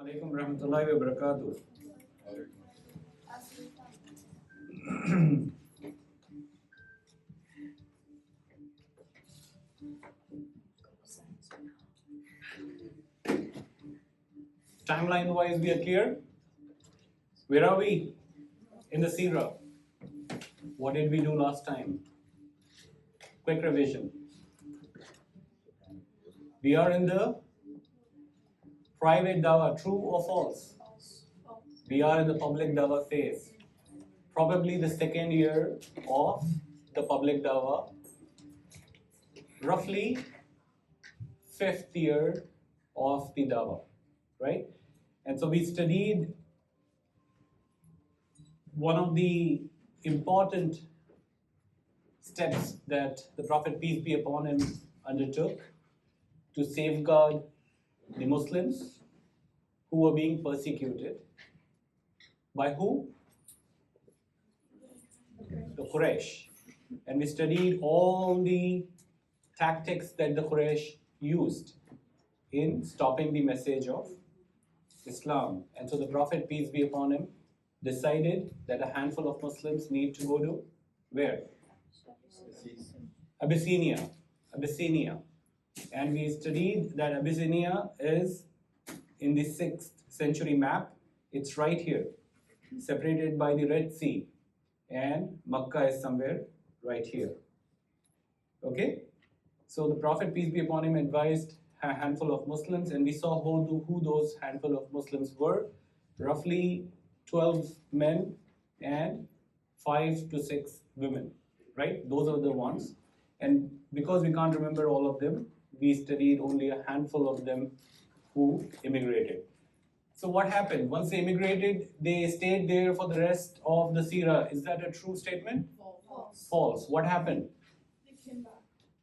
Alaikum warahmatullahi wabarakatuh. Timeline wise, we are clear. Where are we? In the Seerah. What did we do last time? Quick revision. We are in the private dawah, true or false? We are in the public dawah phase. Probably the second year of the public dawah. Roughly fifth year of the dawah, right? And so we studied one of the important steps that the Prophet, peace be upon him, undertook to safeguard the Muslims who were being persecuted. By who? The Quraysh. And we studied all the tactics that the Quraysh used in stopping the message of Islam. And so the Prophet, peace be upon him, decided that a handful of Muslims need to go to where? Abyssinia. And we studied that Abyssinia is in the 6th century map. It's right here, separated by the Red Sea. And Makkah is somewhere right here. Okay? So the Prophet, peace be upon him, advised a handful of Muslims, and we saw who those handful of Muslims were. Roughly 12 men and 5 to 6 women, right? Those are the ones. And because we can't remember all of them, we studied only a handful of them who immigrated. So what happened? Once they immigrated, they stayed there for the rest of the Seerah. Is that a true statement? False. False. What happened?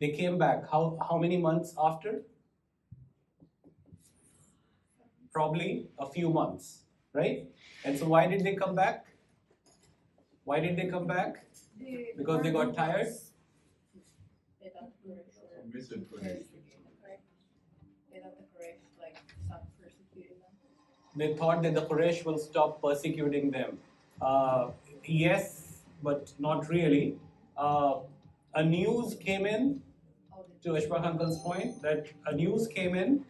They came back. How many months after? Probably a few months, right? And so why did they come back? Why did they come back? Because they got tired? They thought the Quraysh Misinformation. They thought the Quraysh stopped persecuting them. They thought that the Quraysh will stop persecuting them. Yes, but not really. A news came in, to Ashfaq Uncle's point, that a news came in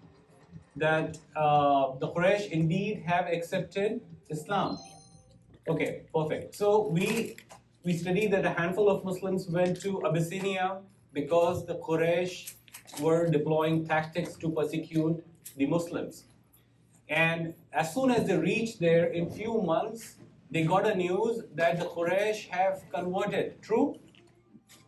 that the Quraysh indeed have accepted Islam. Okay, perfect. So we studied that a handful of Muslims went to Abyssinia because the Quraysh were deploying tactics to persecute the Muslims. And as soon as they reached there, in few months, they got a news that the Quraysh have converted. True?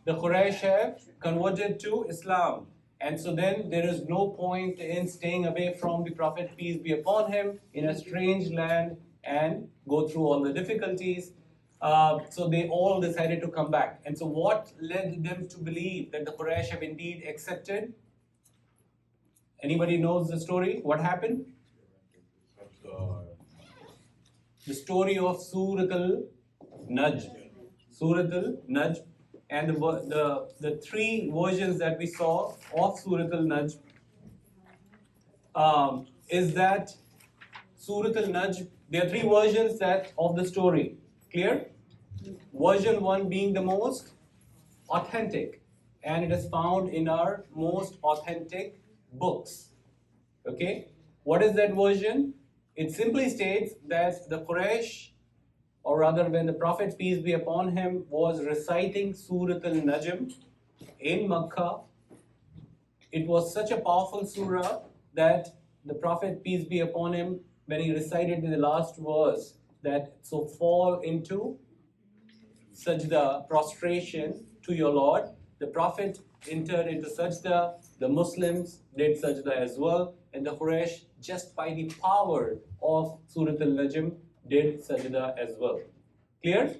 The Quraysh have converted to Islam. And so then there is no point in staying away from the Prophet, peace be upon him, in a strange land and go through all the difficulties. So they all decided to come back. And so what led them to believe that the Quraysh have indeed accepted? Anybody knows the story? What happened? The story of Surat al-Najm. Surat al-Najm. And the three versions that we saw of Surat al-Najm is that Surat al-Najm, there are three versions of the story. Clear? Version 1 being the most authentic, and it is found in our most authentic books. Okay? What is that version? It simply states that the Quraysh, or rather when the Prophet, peace be upon him, was reciting Surat al-Najm in Makkah, it was such a powerful surah that the Prophet, peace be upon him, when he recited the last verse, that so fall into sajda, prostration to your Lord, the Prophet entered into sajda, the Muslims did sajda as well, and the Quraysh, just by the power of Surat al-Najm, did sajda as well. Clear?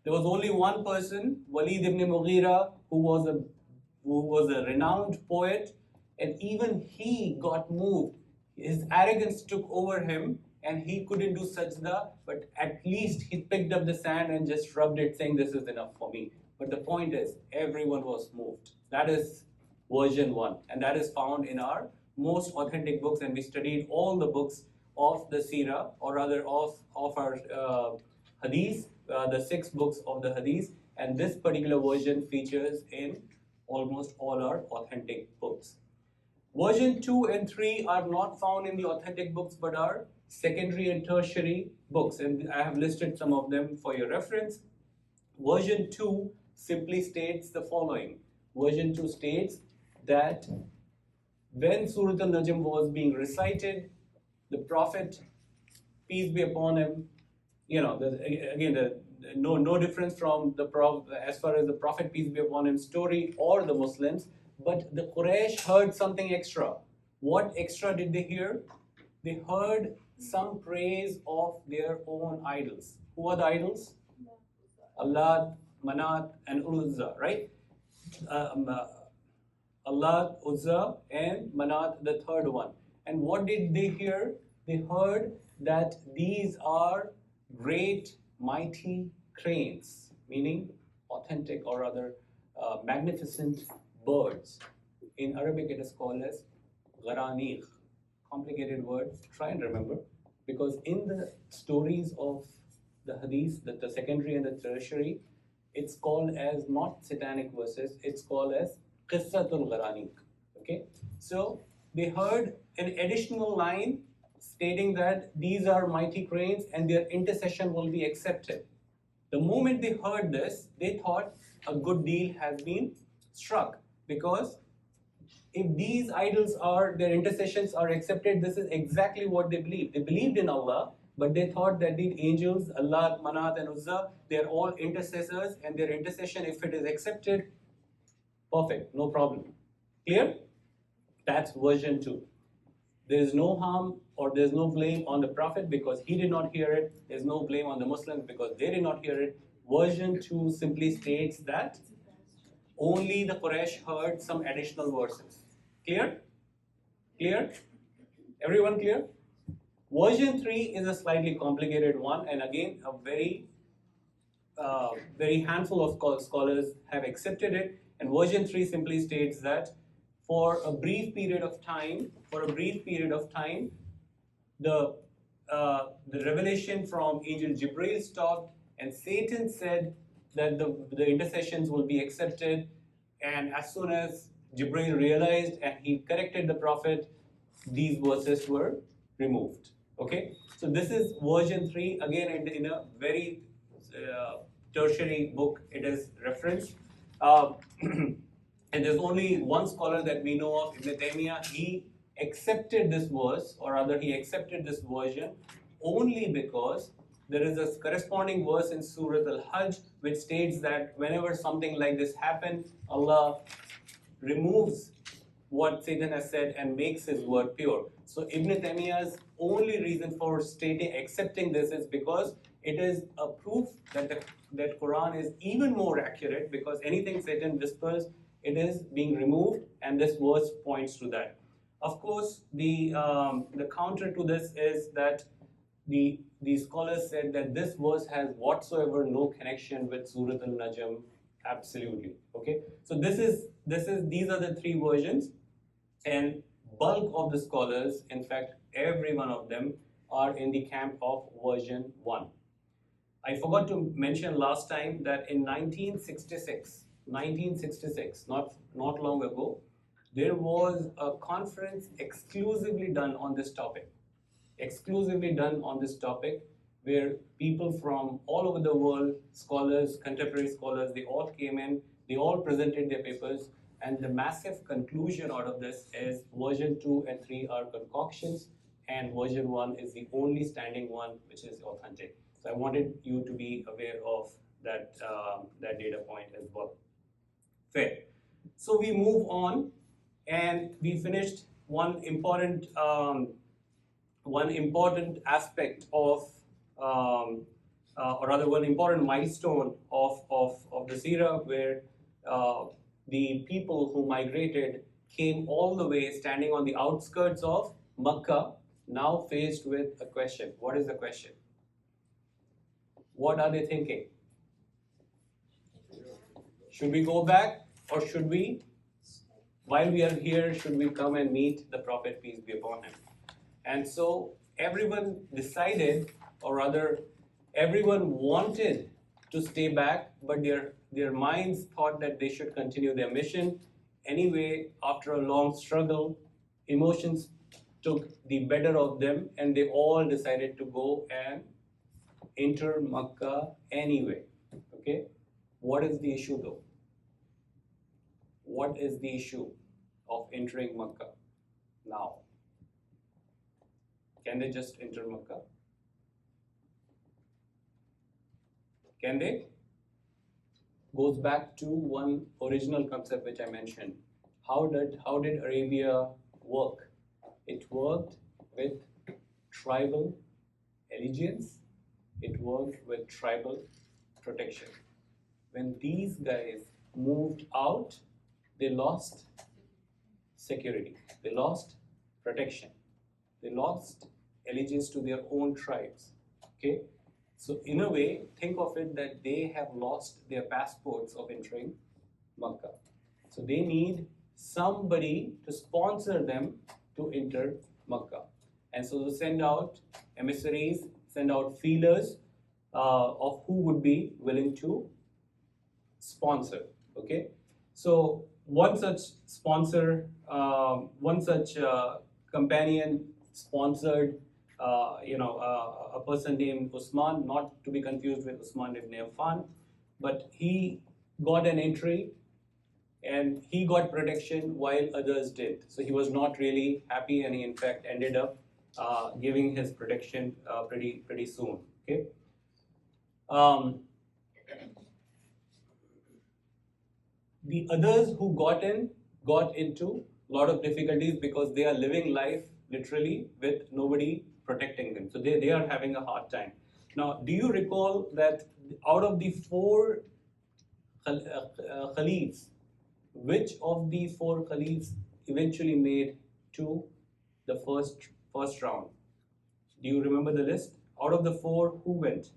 There was only one person, Walid ibn Mughira, who was a renowned poet, and even he got moved. His arrogance took over him, and he couldn't do sajda, but at least he picked up the sand and just rubbed it, saying, "This is enough for me." But the point is, everyone was moved. That is version 1, and that is found in our most authentic books, and we studied all the books of the Seerah, or rather of our Hadith, the 6 books of the Hadith, and this particular version features in almost all our authentic books. Version 2 and 3 are not found in the authentic books but are secondary and tertiary books, and I have listed some of them for your reference. Version 2 simply states the following. Version 2 states that when Surah Al-Najm was being recited, the Prophet, peace be upon him, no difference from as far as the Prophet, peace be upon him, story or the Muslims, but the Quraysh heard something extra. What extra did they hear? They heard some praise of their own idols. Who are the idols? Allah, Manat, and Uzza, right? Allah, Uzza, and Manat, the third one. And what did they hear? They heard that these are great, mighty cranes, meaning authentic or rather magnificent birds. In Arabic, it is called as gharaniq. Complicated word. Try and remember, because in the stories of the hadith, the secondary and the tertiary, it's called as not satanic verses. It's called as qissatul gharaniq. Okay, so they heard an additional line stating that these are mighty cranes and their intercession will be accepted. The moment they heard this, they thought a good deal has been struck, because if these idols are, their intercessions are accepted, this is exactly what they believed. They believed in Allah, but they thought that these angels, Allah, Manat, and Uzza, they are all intercessors, and their intercession, if it is accepted, perfect, no problem. Clear? That's version 2. There is no harm or there is no blame on the Prophet because he did not hear it. There is no blame on the Muslims because they did not hear it. Version 2 simply states that only the Quraysh heard some additional verses. Clear? Clear? Everyone clear? Version 3 is a slightly complicated one, and again, a very handful of scholars have accepted it. And version 3 simply states that for a brief period of time, the revelation from Angel Jibreel stopped, and Satan said that the intercessions will be accepted. And as soon as Jibreel realized and he corrected the Prophet, these verses were removed. Okay, so this is version 3. Again, in a very tertiary book, it is referenced. And there's only one scholar that we know of, Ibn Taymiyyah. He accepted this verse, or rather he accepted this version only because there is a corresponding verse in Surah Al-Hajj which states that whenever something like this happens, Allah removes what Satan has said and makes his word pure. So Ibn Taymiyyah's only reason for accepting this is because it is a proof that that Quran is even more accurate, because anything Satan whispers, it is being removed, and this verse points to that. Of course, the counter to this is that the scholars said that this verse has whatsoever no connection with Surah Al-Najm. Absolutely. Okay. So these are the 3 versions, and bulk of the scholars, in fact, every one of them, are in the camp of version 1. I forgot to mention last time that in 1966, not long ago, there was a conference exclusively done on this topic, where people from all over the world, scholars, contemporary scholars, they all came in, they all presented their papers, and the massive conclusion out of this is version 2 and 3 are concoctions, and version 1 is the only standing one which is authentic. So I wanted you to be aware of that data point as well. Fair. So we move on, and we finished one important aspect of, or rather one important milestone of the Seerah, where the people who migrated came all the way, standing on the outskirts of Makkah, now faced with a question. What is the question? What are they thinking? Should we go back, or should we, while we are here, should we come and meet the Prophet, peace be upon him? And so everyone decided, or rather, everyone wanted to stay back, but their minds thought that they should continue their mission. Anyway, after a long struggle, emotions took the better of them, and they all decided to go and enter Makkah anyway. Okay, what is the issue though? What is the issue of entering Makkah now? Can they just enter Makkah? Can they? Goes back to one original concept which I mentioned. How did Arabia work? It worked with tribal allegiance. It worked with tribal protection. When these guys moved out, they lost security. They lost protection. They lost allegiance to their own tribes. Okay? So in a way, think of it that they have lost their passports of entering Makkah. So they need somebody to sponsor them to enter Makkah. And so they send out emissaries, send out feelers of who would be willing to sponsor. Okay? So one such sponsor, one such companion sponsored a person named Usman, not to be confused with Usman ibn Affan, but he got an entry and he got protection while others did. So he was not really happy, and he in fact ended up giving his protection pretty soon. Okay. The others who got into a lot of difficulties because they are living life literally with nobody protecting them. So they are having a hard time. Now, do you recall that out of the four caliphs, which of the four caliphs eventually made to the first round? Do you remember the list? Out of the four, who went?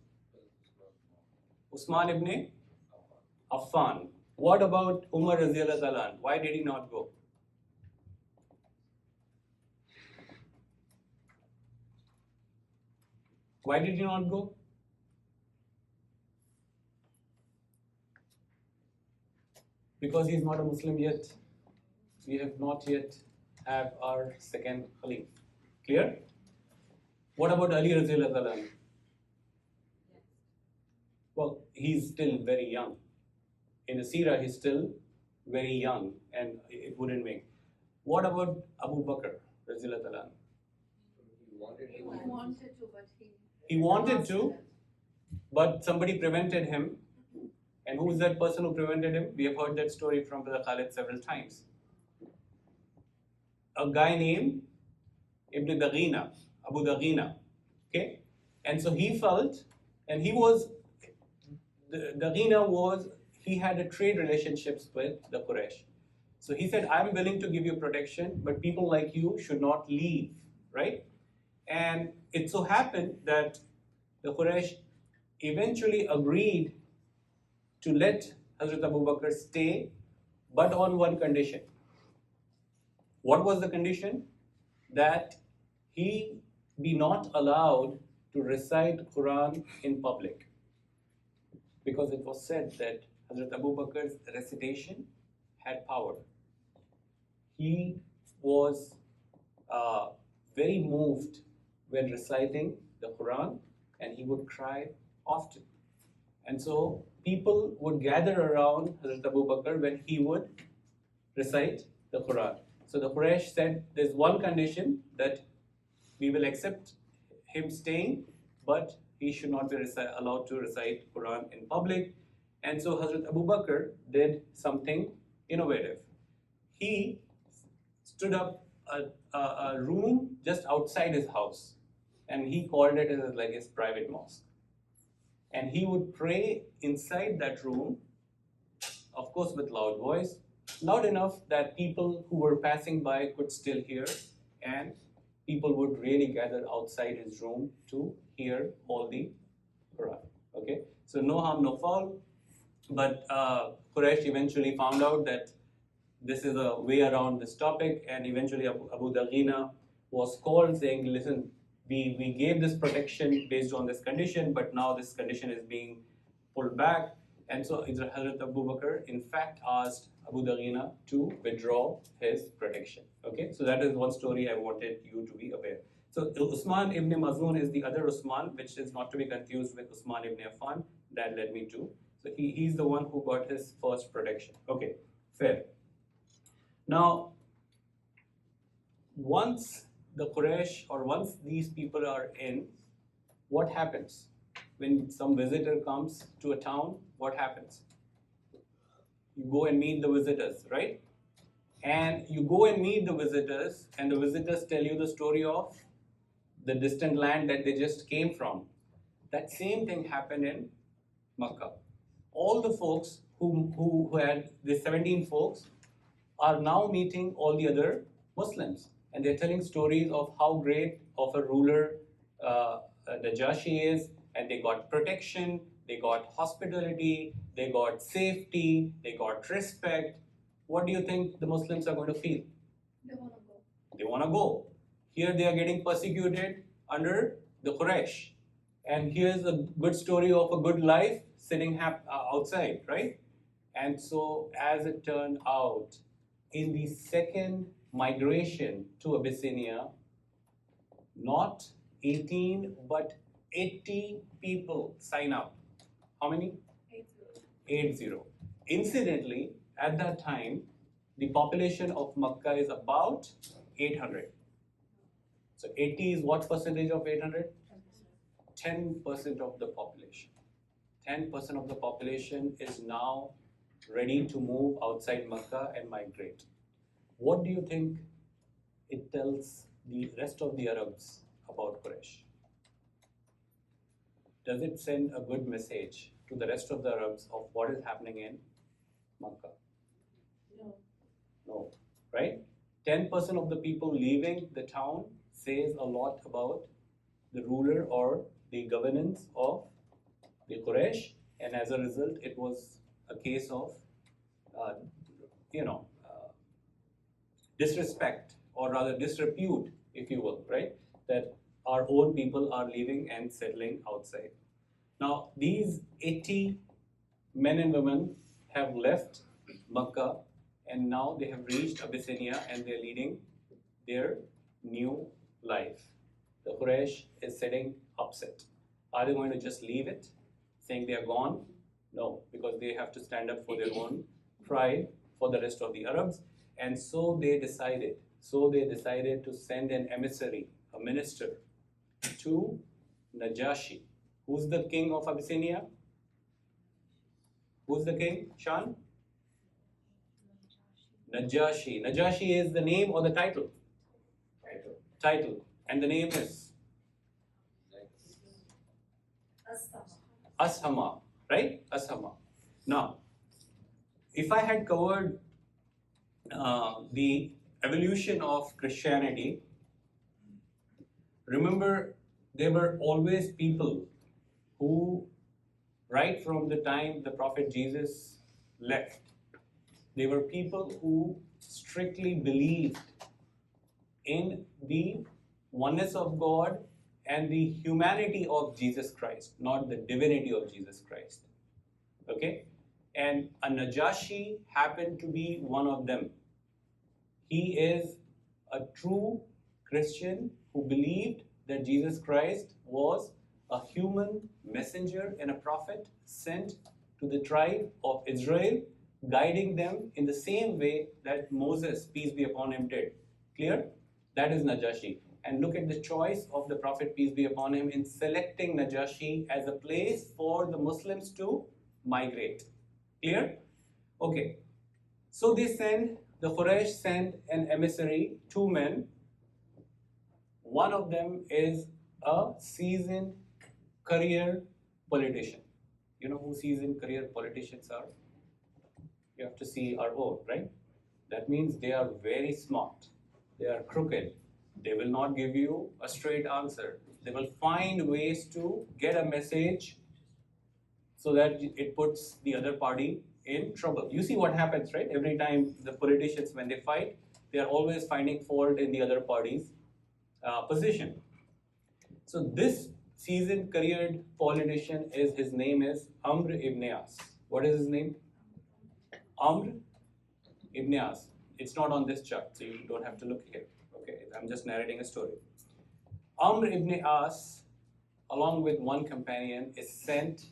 Usman ibn Affan. What about Umar Raziyallahu Ta'ala? Why did he not go? Why did he not go? Because he is not a Muslim yet. We have not yet have our second Khalif. Clear? What about Ali Raziyallahu Ta'ala? Well, he's still very young. In the Seerah, he's still very young, and it wouldn't make. What about Abu Bakr Raziyallahu Ta'ala? He wanted to, but He wanted to, but somebody prevented him. And who is that person who prevented him? We have heard that story from Brother Khalid several times. A guy named Ibn Daghina, Abu Daghina. Okay? And so he felt, and he had a trade relationships with the Quraysh. So he said, I'm willing to give you protection, but people like you should not leave, right? And it so happened that the Quraysh eventually agreed to let Hazrat Abu Bakr stay, but on one condition. What was the condition? That he be not allowed to recite Quran in public. Because it was said that Hazrat Abu Bakr's recitation had power. He was very moved when reciting the Quran, and he would cry often. And so people would gather around Hazrat Abu Bakr when he would recite the Quran. So the Quraysh said, there's one condition, that we will accept him staying, but he should not be allowed to recite Quran in public. And so Hazrat Abu Bakr did something innovative. He stood up a room just outside his house, and he called it as like his private mosque. And he would pray inside that room, of course with loud voice, loud enough that people who were passing by could still hear, and people would really gather outside his room to hear all the Quran. Okay, so no harm, no foul. But Quraysh eventually found out that this is a way around this topic, and eventually Abu Daghina was called saying, listen, we gave this protection based on this condition, but now this condition is being pulled back. And so Hazrat Abu Bakr in fact asked Abu Daghina to withdraw his protection. Okay, so that is one story I wanted you to be aware. So Usman ibn Mazun is the other Usman, which is not to be confused with Usman ibn Affan that led me to. So he's the one who got his first protection. Okay, fair. Now, once the Quraysh or once these people are in, what happens? When some visitor comes to a town, what happens? You go and meet the visitors, right? And you go and meet the visitors, and the visitors tell you the story of the distant land that they just came from. That same thing happened in Makkah. All the folks who had the 17 folks are now meeting all the other Muslims, and they're telling stories of how great of a ruler Najashi is, and they got protection, they got hospitality, they got safety, they got respect. What do you think the Muslims are going to feel? They wanna go. They want to go. Here they are getting persecuted under the Quraysh. And here's a good story of a good life sitting outside, right? And so, as it turned out, in the second migration to Abyssinia, not 18 but 80 people sign up. How many? 80. Incidentally, at that time, the population of Makkah is about 800. So 80 is what percentage of 800? 10% of the population. 10% of the population is now ready to move outside Makkah and migrate. What do you think it tells the rest of the Arabs about Quraysh? Does it send a good message to the rest of the Arabs of what is happening in Makkah? No. No, right? 10% of the people leaving the town says a lot about the ruler or the governance of the Quraysh, and as a result, it was a case of, disrespect, or rather disrepute, if you will, right? That our own people are leaving and settling outside. Now, these 80 men and women have left Makkah, and now they have reached Abyssinia and they're leading their new life. The Quraysh is sitting upset. Are they going to just leave it, saying they are gone? No, because they have to stand up for their own pride for the rest of the Arabs. And so they decided to send an emissary, a minister, to Najashi. Who's the king of Abyssinia? Who's the king, Shan? Najashi. Najashi is the name or the title? Title. And the name is? Ashama, right? Ashama. Now, if I had covered the evolution of Christianity, remember there were always people who, right from the time the Prophet Jesus left, they were people who strictly believed in the oneness of God and the humanity of Jesus Christ, not the divinity of Jesus Christ. Okay? And a Najashi happened to be one of them. He is a true Christian who believed that Jesus Christ was a human messenger and a prophet sent to the tribe of Israel, guiding them in the same way that Moses, peace be upon him, did. Clear? That is Najashi. And look at the choice of the Prophet, peace be upon him, in selecting Najashi as a place for the Muslims to migrate. Clear? Okay. So the Quraysh sent an emissary, 2 men. One of them is a seasoned career politician. You know who seasoned career politicians are? You have to see our own, right? That means they are very smart. They are crooked. They will not give you a straight answer. They will find ways to get a message so that it puts the other party in trouble. You see what happens, right? Every time the politicians, when they fight, they are always finding fault in the other party's position. So this seasoned careered politician his name is Amr ibn As. What is his name? Amr ibn As. It's not on this chart, so you don't have to look here. Okay, I'm just narrating a story. Amr ibn As, along with one companion, is sent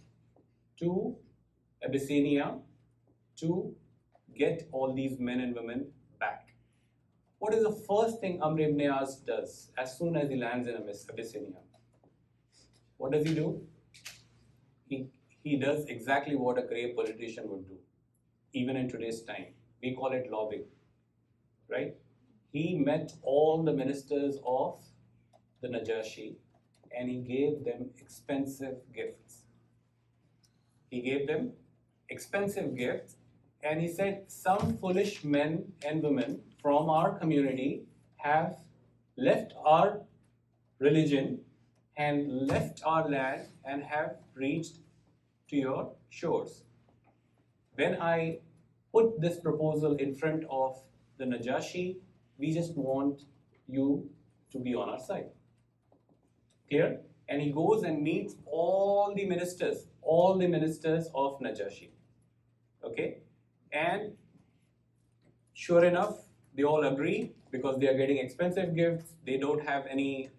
to Abyssinia to get all these men and women back. What is the first thing Amr ibn As does as soon as he lands in Abyssinia? What does he do? He does exactly what a great politician would do, even in today's time. We call it lobbying, right? He met all the ministers of the Najashi and he gave them expensive gifts. He gave them expensive gifts and he said, some foolish men and women from our community have left our religion and left our land and have reached to your shores. When I put this proposal in front of the Najashi, we just want you to be on our side. Clear? And he goes and meets all the ministers of Najashi. Okay? And sure enough, they all agree because they are getting expensive gifts. They don't have any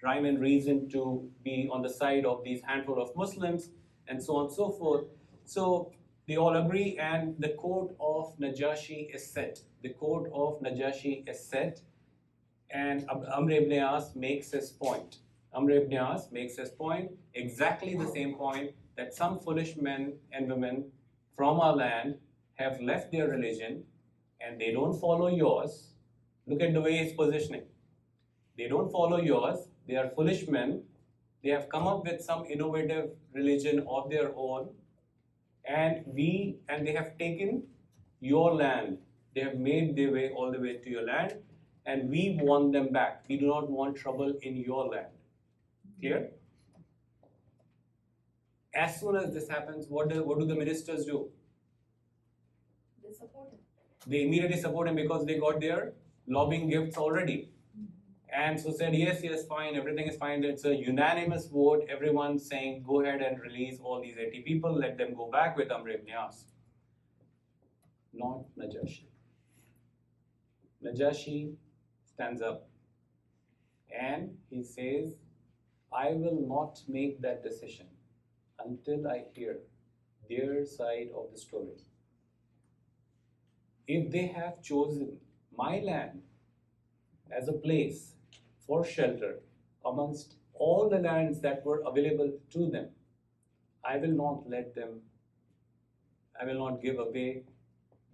rhyme and reason to be on the side of these handful of Muslims and so on and so forth. So they all agree and the court of Najashi is set. The court of Najashi is set and Amr ibn As makes his point. Amr ibn As makes his point, exactly the same point, that some foolish men and women from our land have left their religion and they don't follow yours. Look at the way he's positioning. They don't follow yours. They are foolish men. They have come up with some innovative religion of their own, and they have taken your land. They have made their way all the way to your land, and we want them back. We do not want trouble in your land. Clear? As soon as this happens, what do the ministers do? They support him. They immediately support him because they got their lobbying gifts already. And so said, yes, fine, everything is fine. It's a unanimous vote. Everyone saying, go ahead and release all these 80 people. Let them go back with Amr ibn As. Not Najashi. Najashi stands up and he says, I will not make that decision until I hear their side of the story. If they have chosen my land as a place for shelter amongst all the lands that were available to them, I will not give away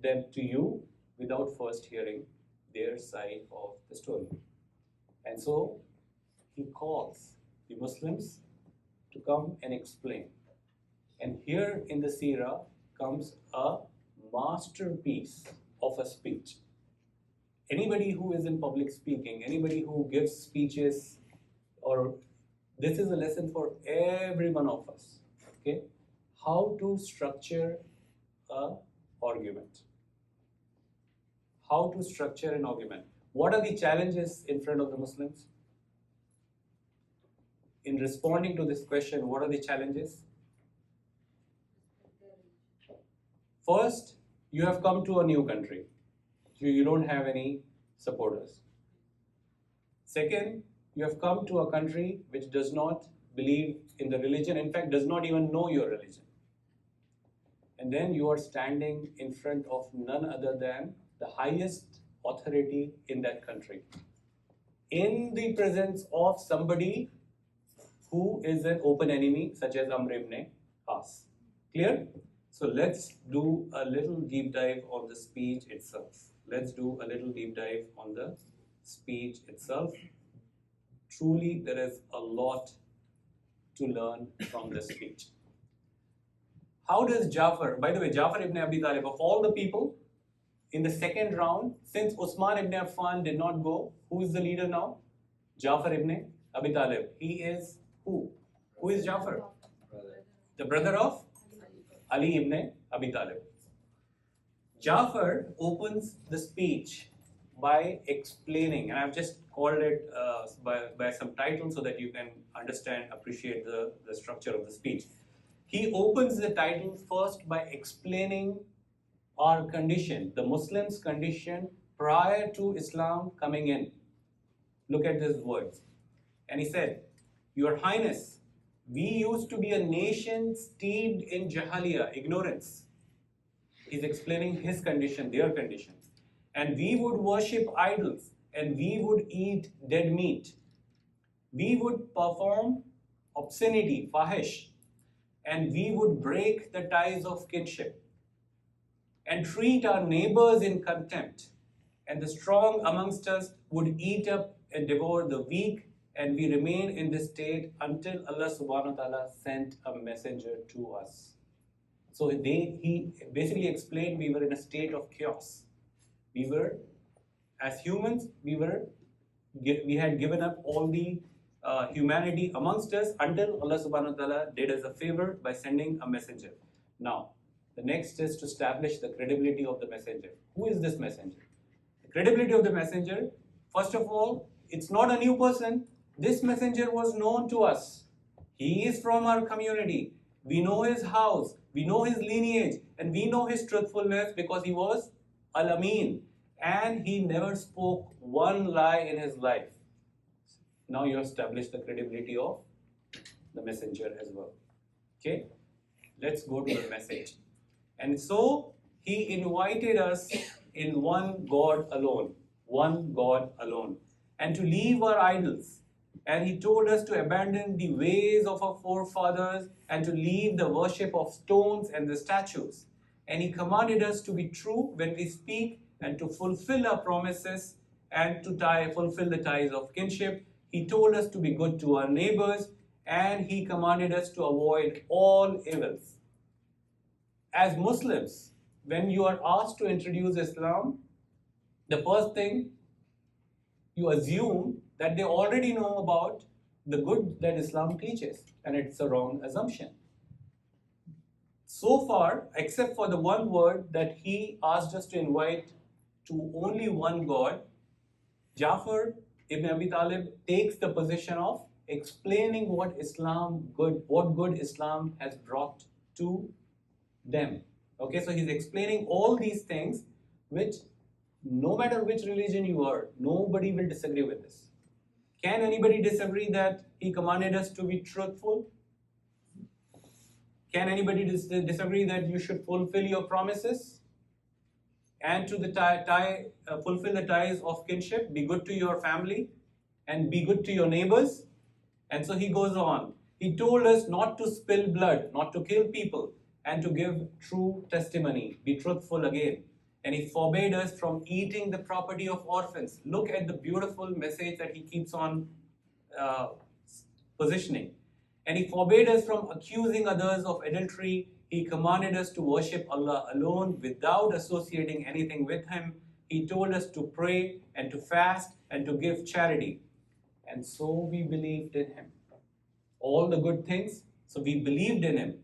them to you without first hearing their side of the story. And so he calls the Muslims to come and explain. And here in the Seerah comes a masterpiece of a speech. Anybody who is in public speaking, anybody who gives speeches, or this is a lesson for every one of us. Okay, how to structure a argument. How to structure an argument. What are the challenges in front of the Muslims? In responding to this question, what are the challenges? First, you have come to a new country. You don't have any supporters. Second, you have come to a country which does not believe in the religion, in fact, does not even know your religion. And then you are standing in front of none other than the highest authority in that country, in the presence of somebody who is an open enemy, such as Amr ibn As. Clear? So let's do a little deep dive on the speech itself. Truly, there is a lot to learn from this speech. How does Jafar, by the way, Jafar ibn Abi Talib, of all the people in the second round, since Usman ibn Affan did not go, who is the leader now? Jafar ibn Abi Talib. He is who? Who is Jafar? The brother of Ali ibn Abi Talib. Jafar opens the speech by explaining, and I've just called it by some title so that you can understand, appreciate the structure of the speech. He opens the title first by explaining our condition, the Muslims' condition prior to Islam coming in. Look at these words. And he said, Your Highness, we used to be a nation steeped in jahaliya, ignorance. He's explaining his condition, their condition. And we would worship idols, and we would eat dead meat. We would perform obscenity, fahish, and we would break the ties of kinship and treat our neighbors in contempt. And the strong amongst us would eat up and devour the weak, and we remain in this state until Allah subhanahu wa ta'ala sent a messenger to us. So he basically explained we were in a state of chaos. We were, as humans, we had given up all the humanity amongst us until Allah subhanahu wa ta'ala did us a favor by sending a messenger. Now, the next is to establish the credibility of the messenger. Who is this messenger? The credibility of the messenger, first of all, it's not a new person. This messenger was known to us. He is from our community. We know his house, we know his lineage, and we know his truthfulness because he was Al-Amin. And he never spoke one lie in his life. Now you establish the credibility of the messenger as well. Okay? Let's go to the message. And so he invited us in one God alone, and to leave our idols. And he told us to abandon the ways of our forefathers and to leave the worship of stones and the statues. And he commanded us to be true when we speak and to fulfill our promises and to fulfill the ties of kinship. He told us to be good to our neighbors, and he commanded us to avoid all evils. As Muslims, when you are asked to introduce Islam, the first thing you assume that they already know about the good that Islam teaches, and it's a wrong assumption. So far, except for the one word that he asked us to invite to only one God, Jafar ibn Abi Talib takes the position of explaining what good Islam has brought to them. Okay, so he's explaining all these things which, no matter which religion you are, nobody will disagree with this. Can anybody disagree that he commanded us to be truthful? Can anybody disagree that you should fulfill your promises and to fulfill the ties of kinship, be good to your family and be good to your neighbors? And so he goes on. He told us not to spill blood, not to kill people, and to give true testimony, be truthful again. And he forbade us from eating the property of orphans. Look at the beautiful message that he keeps on positioning. And he forbade us from accusing others of adultery. He commanded us to worship Allah alone without associating anything with him. He told us to pray and to fast and to give charity. And so we believed in him. All the good things, so we believed in him.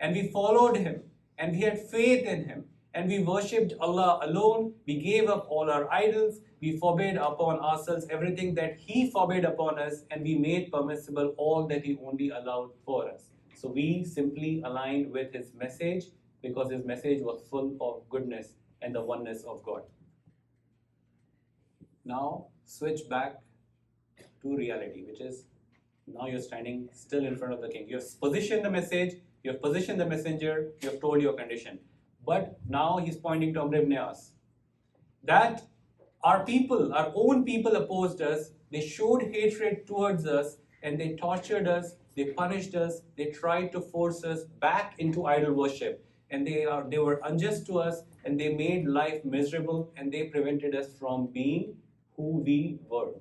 And we followed him. And we had faith in him. And we worshipped Allah alone. We gave up all our idols. We forbade upon ourselves everything that he forbade upon us. And we made permissible all that he only allowed for us. So we simply aligned with his message because his message was full of goodness and the oneness of God. Now switch back to reality, which is now you're standing still in front of the king. You have positioned the message, you have positioned the messenger, you have told your condition. But now he's pointing to Amr ibn As. That our people, our own people opposed us, they showed hatred towards us, and they tortured us, they punished us, they tried to force us back into idol worship. And they were unjust to us, and they made life miserable, and they prevented us from being who we were.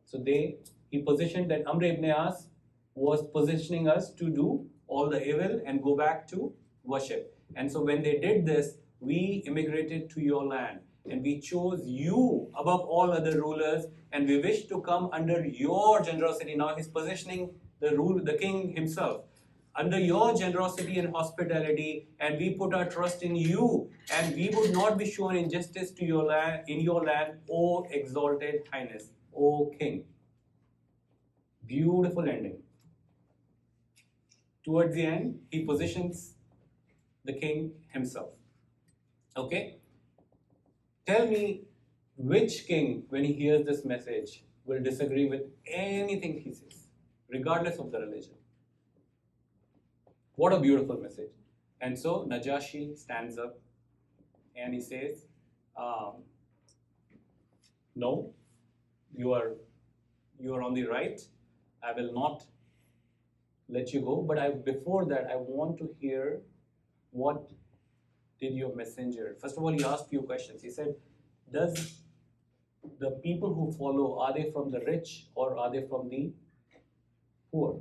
So he positioned that Amr ibn As was positioning us to do all the evil and go back to worship. And so when they did this, we immigrated to your land and we chose you above all other rulers, and we wish to come under your generosity. Now he's positioning the king himself. under your generosity and hospitality, and we put our trust in you, and we would not be shown injustice to your land, in your land, O exalted highness, O king. Beautiful ending. Towards the end, he positions the king himself. Okay? Tell me which king, when he hears this message, will disagree with anything he says, regardless of the religion. What a beautiful message. And so Najashi stands up and he says, no, you are on the right. I will not let you go. But before that, I want to hear what did your messenger. First of all, he asked few questions. He said, does the people who follow, are they from the rich or are they from the poor?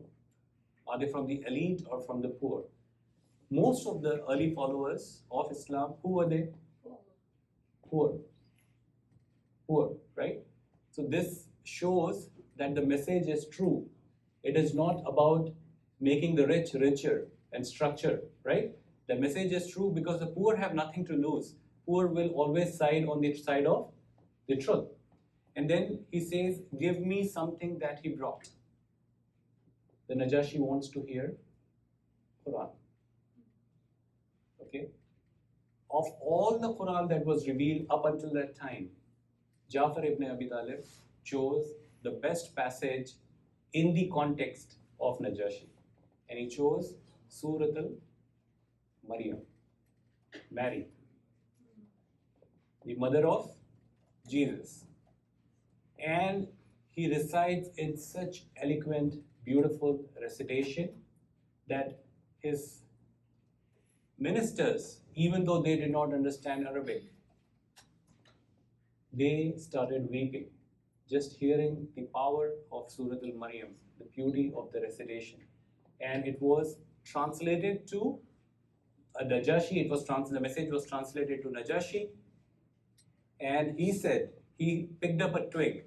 Are they from the elite or from the poor? Most of the early followers of Islam, who were they? Poor. Poor, right? So this shows that the message is true. It is not about making the rich richer and structure, right? The message is true because the poor have nothing to lose. Poor will always side on the side of the truth. And then he says, give me something that he brought. The Najashi wants to hear Quran. Okay? Of all the Quran that was revealed up until that time, Jafar ibn Abi Talib chose the best passage in the context of Najashi. And he chose Surah al-Maryam, Mary, the mother of Jesus. And he recites in such eloquent, beautiful recitation that his ministers, even though they did not understand Arabic, they started weeping, just hearing the power of Surah al-Maryam, the beauty of the recitation. And it was translated to Najashi. The message was translated to Najashi. And he said, he picked up a twig.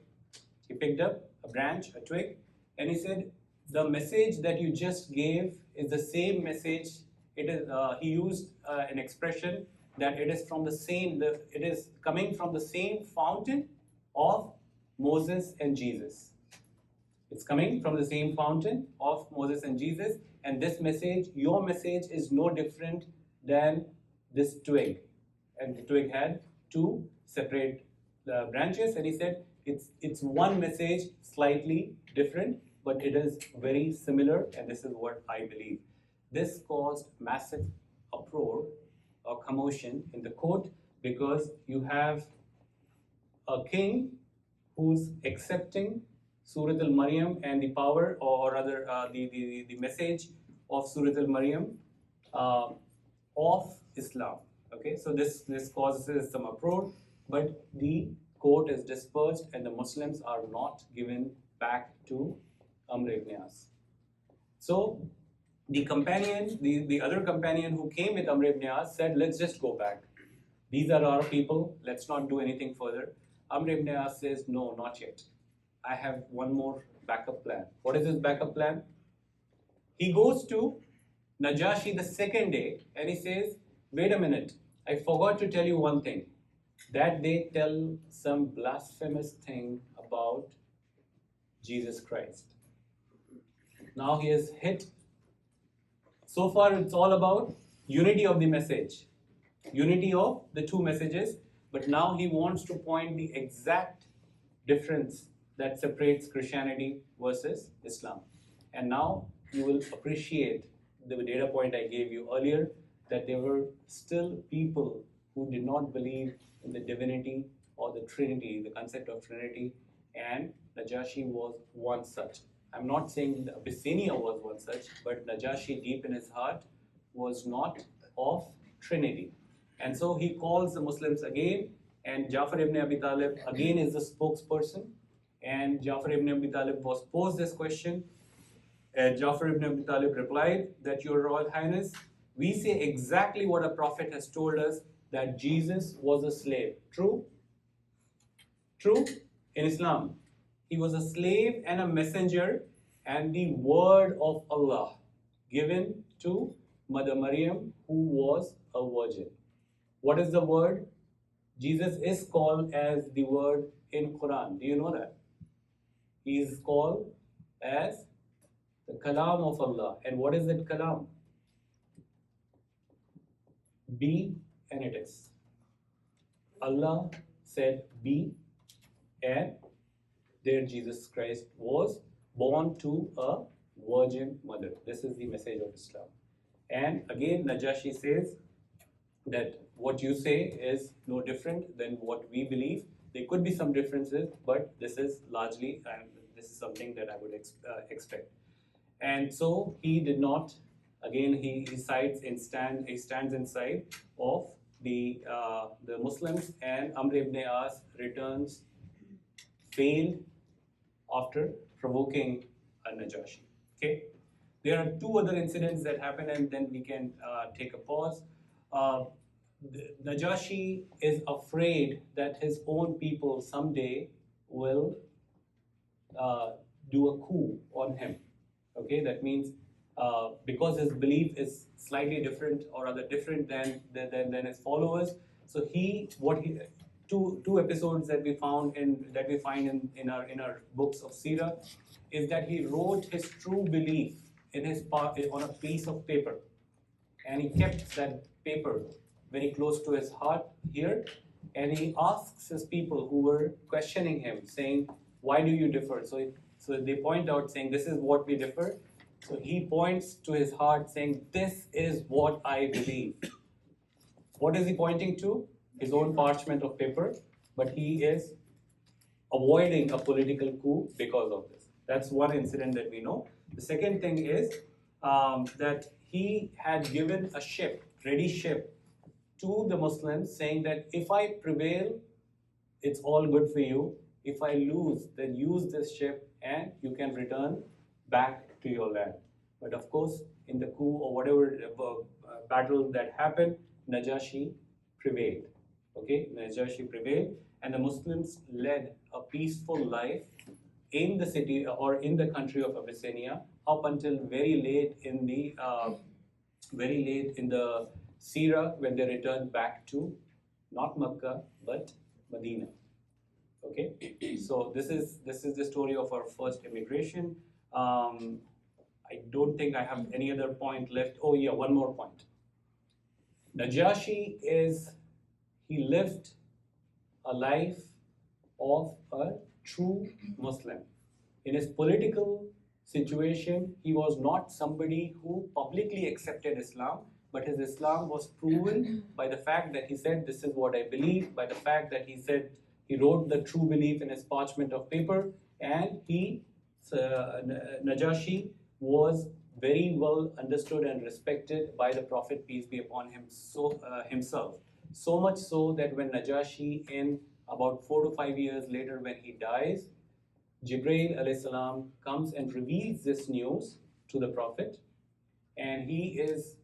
He picked up a branch, a twig, and he said, the message that you just gave is the same message. It is. He used an expression that it is from the same. It is coming from the same fountain of Moses and Jesus. It's coming from the same fountain of Moses and Jesus, and this message, your message, is no different than this twig. And the twig had two separate branches, and he said, it's one message, slightly different, but it is very similar, and this is what I believe. This caused massive uproar or commotion in the court because you have a king who's accepting Surah al-Maryam and the power, or rather the message of Surah al-Maryam of Islam. Okay, so this causes some uproar, but the court is dispersed and the Muslims are not given back to Amr ibn As. So the companion, the other companion who came with Amr ibn As said, let's just go back. These are our people, let's not do anything further. Amr ibn As says, no, not yet. I have one more backup plan. What is his backup plan? He goes to Najashi the second day and he says, wait a minute, I forgot to tell you one thing. That they tell some blasphemous thing about Jesus Christ. Now he has hit. So far it's all about unity of the message, unity of the two messages, but now he wants to point the exact difference that separates Christianity versus Islam. And now you will appreciate the data point I gave you earlier, that there were still people who did not believe in the divinity or the Trinity, the concept of Trinity, and Najashi was one such. I'm not saying that Abyssinia was one such, but Najashi deep in his heart was not of Trinity. And so he calls the Muslims again, and Jafar ibn Abi Talib again is the spokesperson, and Jafar ibn Abi Talib was posed this question, and Jafar ibn Abi Talib replied that, Your Royal Highness, we say exactly what a prophet has told us, that Jesus was a slave. True? True? In Islam, he was a slave and a messenger and the word of Allah. given to Mother Maryam, who was a virgin. What is the word? Jesus is called as the word in Quran. Do you know that? He is called as the Kalam of Allah. And what is that Kalam? Be, and it is. Allah said be, and there Jesus Christ was born to a virgin mother. This is the message of Islam. And again, Najashi says that what you say is no different than what we believe. There could be some differences, but this is largely, and this is something that I would expect. And so he did not. Again, he stands inside of the Muslims, and Amr ibn As returns failed after provoking a Najashi. Okay, there are two other incidents that happen, and then we can take a pause. Najashi is afraid that his own people someday will do a coup on him. Okay, that means because his belief is slightly different, or rather different than his followers. So two episodes that we find in our books of Seerah is that he wrote his true belief on a piece of paper, and he kept that paper very close to his heart here, and he asks his people who were questioning him, saying, "Why do you differ?" So they point out, saying, "This is what we differ." So he points to his heart, saying, "This is what I believe." What is he pointing to? His own parchment of paper, but he is avoiding a political coup because of this. That's one incident that we know. The second thing is that he had given a ready ship, to the Muslims, saying that if I prevail, it's all good for you. If I lose, then use this ship and you can return back to your land. But of course, in the coup or whatever battle that happened, Najashi prevailed. Okay, Najashi prevailed, and the Muslims led a peaceful life in the city or in the country of Abyssinia up until very late in the Seerah, when they returned back to not Mecca but Medina. Okay, so this is the story of our first immigration. I don't think I have any other point left. Oh yeah, one more point. Najashi he lived a life of a true Muslim. In his political situation, he was not somebody who publicly accepted Islam, but his Islam was proven by the fact that he said, "This is what I believe," by the fact that he said he wrote the true belief in his parchment of paper, and Najashi was very well understood and respected by the Prophet, peace be upon him, himself. So much so that when Najashi, in about 4 to 5 years later, when he dies, Jibreel alayhi salam comes and reveals this news to the Prophet, and he is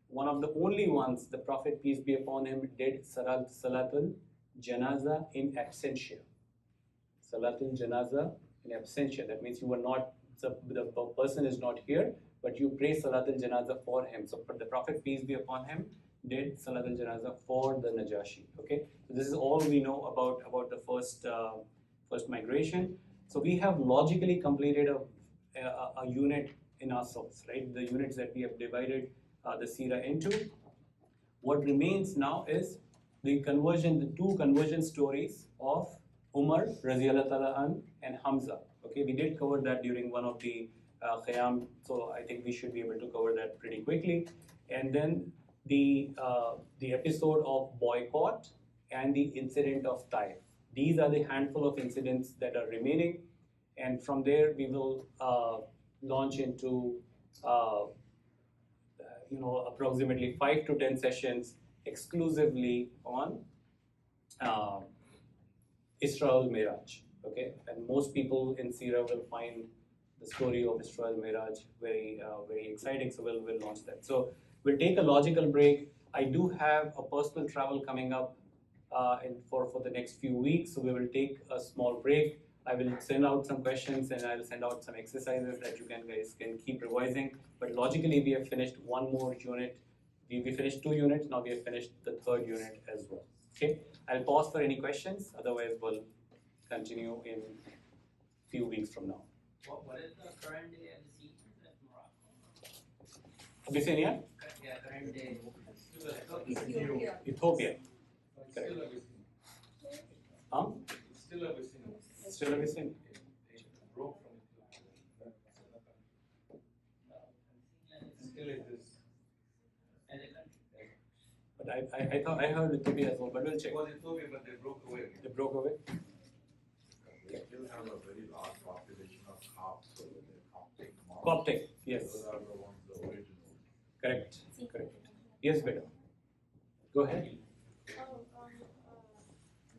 one of the only ones the Prophet, peace be upon him, did Salatul Janaza in absentia. Salatul Janaza in absentia. That means the person is not here, but you pray Salatul Janaza for him. So the Prophet, peace be upon him, did Salatul Janaza for the Najashi. Okay, so this is all we know about the first migration. So we have logically completed a unit in ourselves, right? The units that we have divided the Seerah into. What remains now is the two conversion stories of Umar Raziyallahu Ta'ala an and Hamza. Okay, we did cover that during one of the Qiyam, so I think we should be able to cover that pretty quickly. And then the episode of boycott and the incident of Taif. These are the handful of incidents that are remaining, and from there we will launch into approximately 5 to 10 sessions exclusively on Isra al-Miraj. Okay, and most people in Seerah will find the story of Isra al-Miraj very exciting. So we'll launch that. So we'll take a logical break. I do have a personal travel coming up for the next few weeks, so we will take a small break. I will send out some questions and I will send out some exercises that you guys can keep revising. But logically, we have finished one more unit. We finished 2 units. Now we have finished the 3rd unit as well. Okay. I'll pause for any questions. Otherwise, we'll continue in few weeks from now. What is the current day at the season at Morocco? Abyssinia? Yeah, current day. Ethiopia. Ethiopia. Still a Western. Huh? Still a Western. Still Abyssinia. It broke from Ethiopia. Still exists. As a country. But I thought I heard Ethiopia as well, but we'll check. It was Ethiopia, but they broke away. They broke away. We still have a very large population of Copts over there, Coptic monks. Coptic, yes. Those are the ones, the original. Correct. Correct. Yes, better. Go ahead.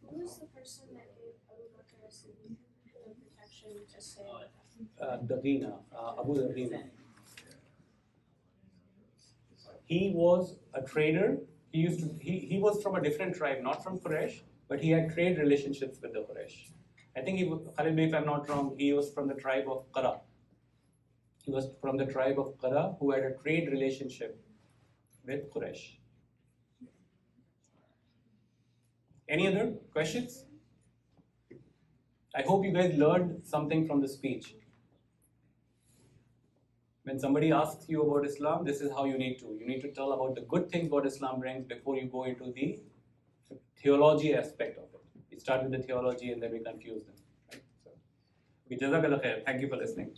Who was the person that gave Abu Bakr as-Siddiq the protection to say Davina, Abu Davina. He was a trader. He was from a different tribe, not from Quraysh, but he had trade relationships with the Quraysh. I think Khalid, if I'm not wrong, he was from the tribe of Qara. He was from the tribe of Qara who had a trade relationship with Quraysh. Any other questions? I hope you guys learned something from the speech. When somebody asks you about Islam, this is how you need to. You need to tell about the good things what Islam brings before you go into the theology aspect of it. We start with the theology and then we confuse them. Right? So, Jazakallah khair. Thank you for listening.